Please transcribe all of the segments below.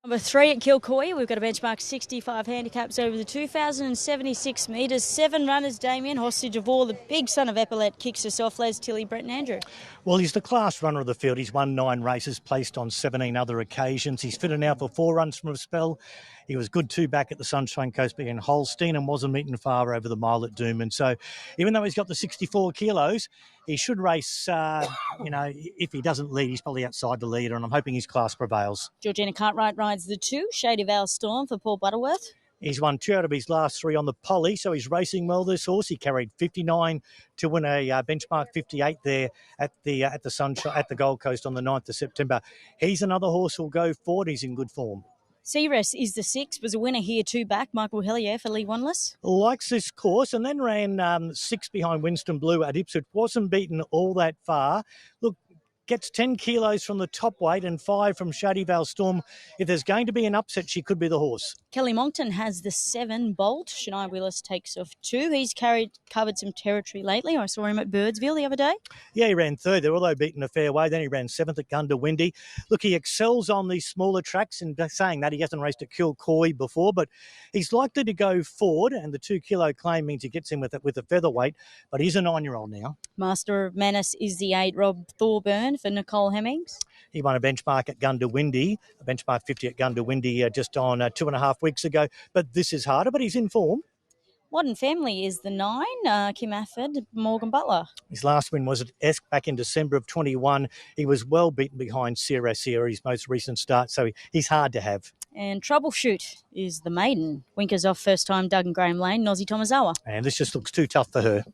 Number 3 at Kilcoy, we've got a benchmark 65 handicaps over the 2,076 metres. 7 runners, Damien, hostage of all. The big son of Epaulet kicks us off. Les, Tilly, Brett and Andrew. Well, he's the class runner of the field. He's won 9 races, placed on 17 other occasions. He's fitter now for 4 runs from a spell. He was good 2 back at the Sunshine Coast being Holstein and wasn't meeting far over the mile at Doom. And so even though he's got the 64 kilos, he should race, if he doesn't lead, he's probably outside the leader, and I'm hoping his class prevails. Georgina Cartwright rides the 2, Shady Vale Storm for Paul Butterworth. He's won 2 out of his last 3 on the Polly, so he's racing well, this horse. He carried 59 to win a benchmark 58 there at the Sunshine, at the Gold Coast on the 9th of September. He's another horse who'll go forward. He's in good form. Seeress is the 6, was a winner here 2 back. Michael Hellier for Lee Wanless. Likes this course and then ran 6 behind Winston Blue at Ipswich. Wasn't beaten all that far. Look, gets 10 kilos from the top weight and 5 from Shady Vale Storm. If there's going to be an upset, she could be the horse. Kelly Monkton has the 7, Boult. Shania Willis takes off 2. He's covered some territory lately. I saw him at Birdsville the other day. Yeah, he ran 3rd there, although beaten a fair way. Then he ran 7th at Gundawindi. Look, he excels on these smaller tracks, and saying that, he hasn't raced at Kilcoy before, but he's likely to go forward, and the 2 kilo claim means he gets in with a featherweight, but he's a 9-year-old now. Master of Menace is the 8, Rob Thorburn for Nicole Hemmings. He won a benchmark at Gundawindi, a benchmark 50 at Gundawindi just on 2.5 weeks ago. But this is harder, but he's in form. Modern Family is the 9, Kim Afford, Morgan Butler. His last win was at Esk back in December of 21. He was well beaten behind Seeress here, his most recent start, so he's hard to have. And Troubleshoot is the maiden. Winkers off first time, Doug and Graham Lane, Nosy Tomazawa. And this just looks too tough for her.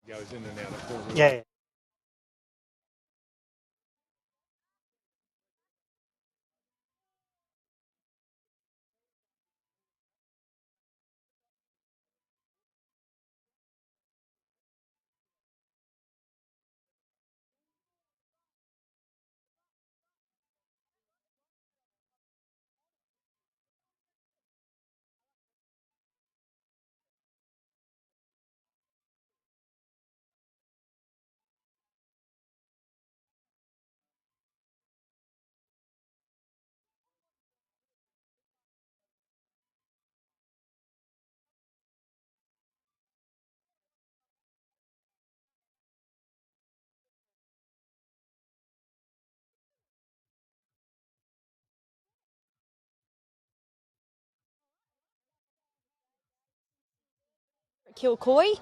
Goes in and out of form. Yeah. Kilcoy,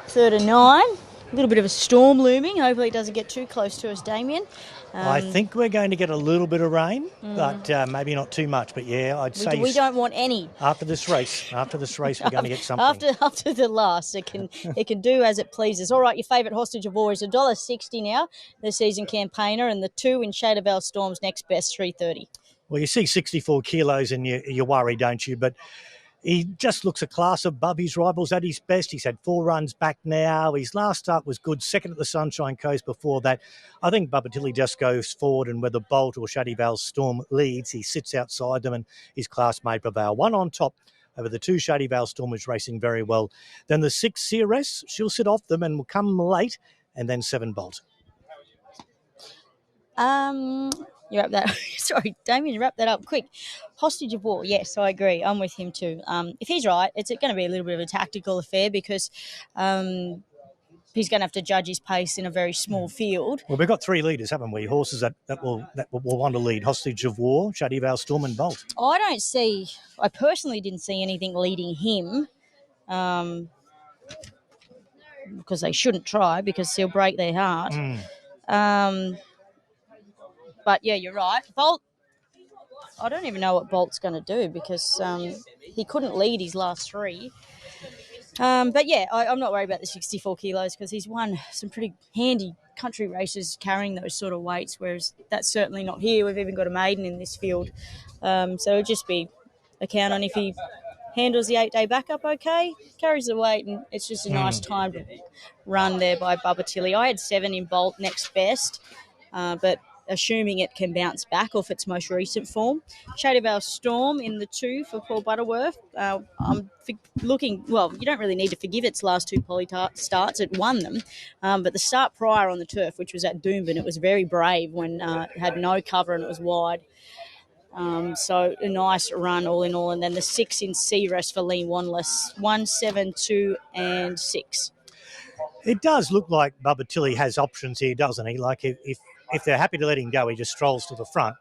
3rd and 9. A little bit of a storm looming. Hopefully it doesn't get too close to us, Damien. I think we're going to get a little bit of rain, but maybe not too much. But yeah, I'd say we don't want any. After this race, we're going to get something. After the last, it can do as it pleases. All right, your favourite hostage of war is $1.60 now. The season campaigner, and the 2 in Shady Vale Storm's next best, $3.30. Well, you see 64 kilos and you worry, don't you? But He just looks a class above his rivals at his best. He's had 4 runs back now. His last start was good, second at the Sunshine Coast before that. I think Tilly just goes forward, and whether Boult or Shady Vale Storm leads, he sits outside them and his classmate prevail. 1 on top over the 2 Shady Vale Storm, is racing very well. Then the 6 Seeress, she'll sit off them and will come late, and then 7 Boult. You wrap that. Sorry, Damien, you wrap that up quick. Hostage of War. Yes, I agree. I'm with him too. If he's right, it's going to be a little bit of a tactical affair because he's going to have to judge his pace in a very small field. Well, we've got 3 leaders, haven't we? Horses that will want to lead: Hostage of War, Shady Vale Storm, and Boult. I personally didn't see anything leading him. Because they shouldn't try, because he'll break their heart. But yeah, you're right. Boult, I don't even know what Boult's going to do because he couldn't lead his last 3. But yeah, I'm not worried about the 64 kilos because he's won some pretty handy country races carrying those sort of weights, whereas that's certainly not here. We've even got a maiden in this field. So it'll just be a count on if he handles the 8-day backup okay, carries the weight, and it's just a nice time to run there by Tilly. I had 7 in Boult next best, but assuming it can bounce back off its most recent form. Shady Vale Storm in the 2 for Paul Butterworth. I'm looking, well, you don't really need to forgive its last 2 poly starts. It won them. But the start prior on the turf, which was at Doomben, it was very brave when it had no cover and it was wide. So a nice run all in all. And then the 6 in Seeress for Lee Wanless. 1, 7, 2 and 6. It does look like Bubba Tilly has options here, doesn't he? Like if they're happy to let him go, he just strolls to the front.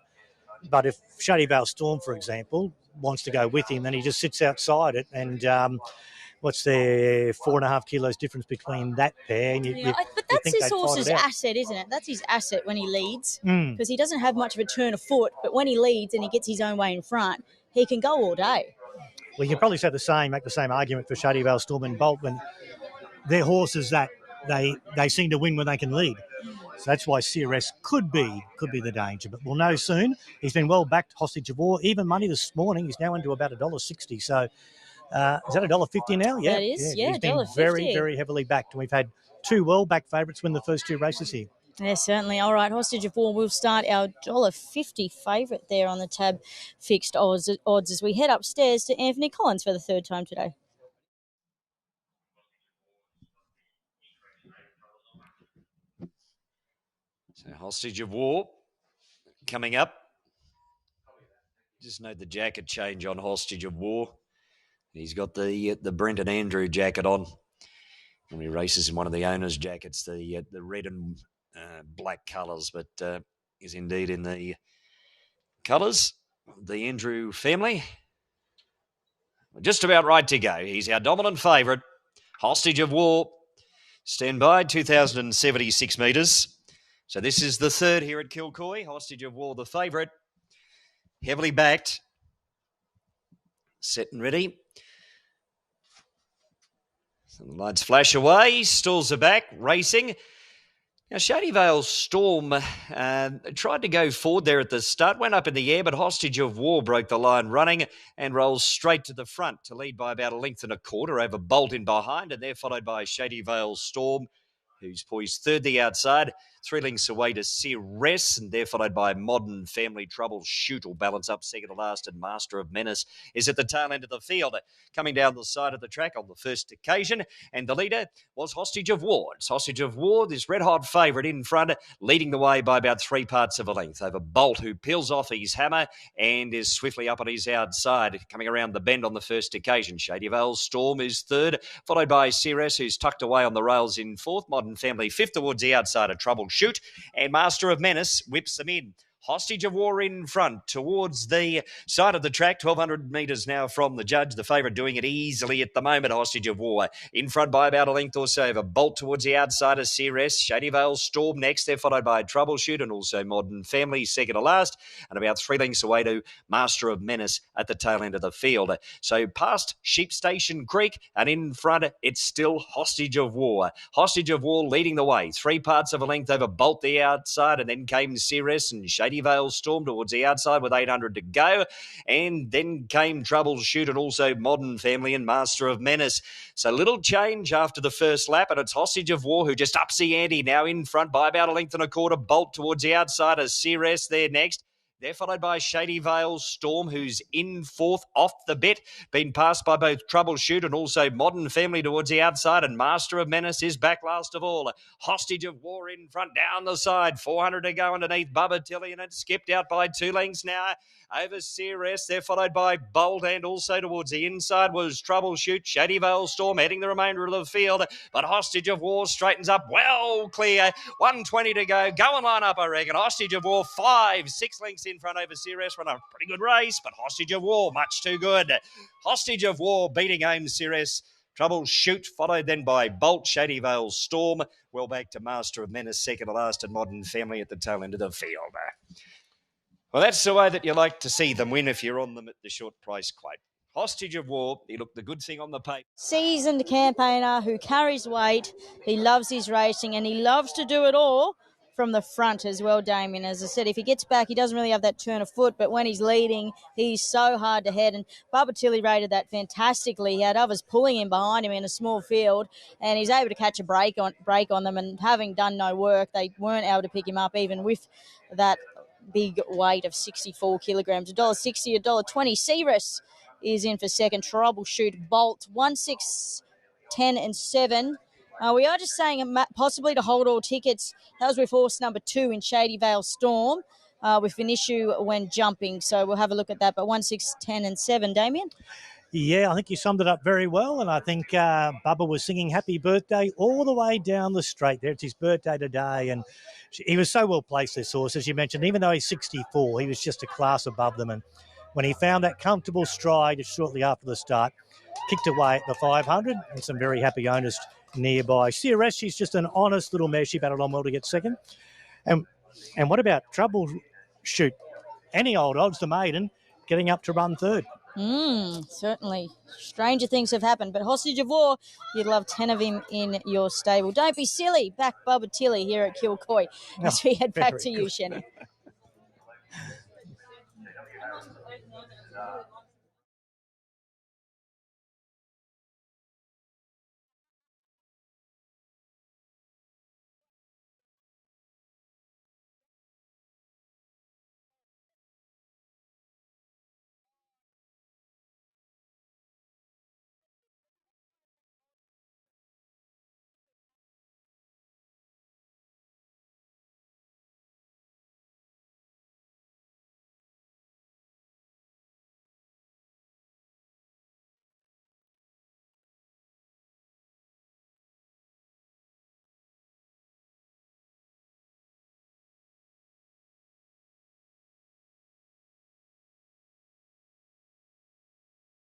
But if Shady Vale Storm, for example, wants to go with him, then he just sits outside it. And what's their 4.5 kilos difference between that pair? And but that's his horse's asset, isn't it? That's his asset when he leads, because he doesn't have much of a turn of foot. But when he leads and he gets his own way in front, he can go all day. Well, you can probably say make the same argument for Shady Vale Storm and Boult when they're horses that they seem to win when they can lead. So that's why Seeress could be the danger. But we'll know soon. He's been well backed, Hostage of War. Even money this morning. He's now into about $1.60. So is that $1.50 now? Yeah, that is. Yeah, he's been very, very heavily backed. And we've had 2 well-backed favourites win the first 2 races here. Yeah, certainly. All right, Hostage of War, we'll start our $1.50 favourite there on the tab fixed odds as we head upstairs to Anthony Collins for the 3rd time today. So Hostage of War coming up. Just note the jacket change on Hostage of War. He's got the Brenton Andrew jacket on. When he races in one of the owners' jackets, the red and black colours, but is indeed in the colours. The Andrew family. Just about right to go. He's our dominant favourite. Hostage of War. Stand by, 2,076 metres. So this is the 3rd here at Kilcoy. Hostage of War, the favourite. Heavily backed. Set and ready. So the lights flash away. Stalls are back. Racing. Now, Shady Vale Storm tried to go forward there at the start. Went up in the air, but Hostage of War broke the line running and rolls straight to the front to lead by about 1.25 lengths over Boult in behind. And they're followed by Shady Vale Storm, who's poised 3rd the outside. 3 lengths away to Seeress, and they're followed by Modern Family Troubleshoot, will balance up 2nd to last, and Master of Menace is at the tail end of the field, coming down the side of the track on the first occasion, and the leader was Hostage of War. It's Hostage of War, this red-hot favourite in front, leading the way by about 3 parts of a length over Boult, who peels off his hammer and is swiftly up on his outside, coming around the bend on the first occasion. Shady Vale Storm is 3rd, followed by Seeress, who's tucked away on the rails in 4th. Modern Family 5th towards the outside of Troubleshoot, and Master of Menace whips them in. Hostage of War in front towards the side of the track, 1,200 metres now from the judge. The favourite doing it easily at the moment, Hostage of War. In front by about a length or so over Boult towards the outside of Seeress. Shady Vale Storm next. They're followed by Troubleshoot and also Modern Family, 2nd to last. And about 3 lengths away to Master of Menace at the tail end of the field. So past Sheep Station Creek and in front, it's still Hostage of War. Hostage of War leading the way. 3 parts of a length over Boult the outside, and then came Seeress and Shady Shady Vale Storm towards the outside with 800 to go. And then came Troubleshoot and also Modern Family and Master of Menace. So little change after the first lap, and it's Hostage of War who just ups the ante, now in front by about a length and a quarter. Boult towards the outside as Seeress there next. They're followed by Shady Vale Storm, who's in fourth off the bit, been passed by both Troubleshoot and also Modern Family towards the outside, and Master of Menace is back last of all. Hostage of War in front, down the side, 400 to go underneath Bubba Tilly, and it's skipped out by 2 lengths now over Seeress. They're followed by Boult, and also towards the inside was Troubleshoot. Shady Vale Storm heading the remainder of the field, but Hostage of War straightens up well clear. 120 to go. Go and line up, I reckon. Hostage of War 6 lengths in front over Seeress. Run a pretty good race, but Hostage of War much too good. Hostage of War beating Ames Seeress. Troubleshoot followed then by Boult. Shady Vale Storm well back to Master of Menace second to last, and Modern Family at the tail end of the field. Well, that's the way that you like to see them win if you're on them at the short price quote. Hostage of War, he looked the good thing on the paper. Seasoned campaigner who carries weight. He loves his racing and he loves to do it all from the front as well, Damien. As I said, if he gets back, he doesn't really have that turn of foot, but when he's leading, he's so hard to head. And Bubba Tilly rated that fantastically. He had others pulling him behind him in a small field, and he's able to catch a break on them. And having done no work, they weren't able to pick him up even with that big weight of 64 kilograms. $1.60, $1.20. Seeress is in for second. Troubleshoot. Boult 1, 6, 10 and 7. We are just saying possibly to hold all tickets. That was with horse number 2 in Shady Vale Storm with an issue when jumping. So we'll have a look at that. But 1, 6, 10 and 7, Damien? Yeah, I think you summed it up very well, and I think Bubba was singing happy birthday all the way down the straight there. It's his birthday today, and he was so well placed, this horse, as you mentioned. Even though he's 64, he was just a class above them, and when he found that comfortable stride shortly after the start, kicked away at the 500, and some very happy owners nearby. Seeress, she's just an honest little mare. She battled on well to get second. And what about Troubleshoot? Any old odds, the maiden, getting up to run third. Certainly. Stranger things have happened. But Hostage of War, you'd love 10 of him in your stable. Don't be silly. Back Bubba Tilly here at Kilcoy as we head back to you, Shenny.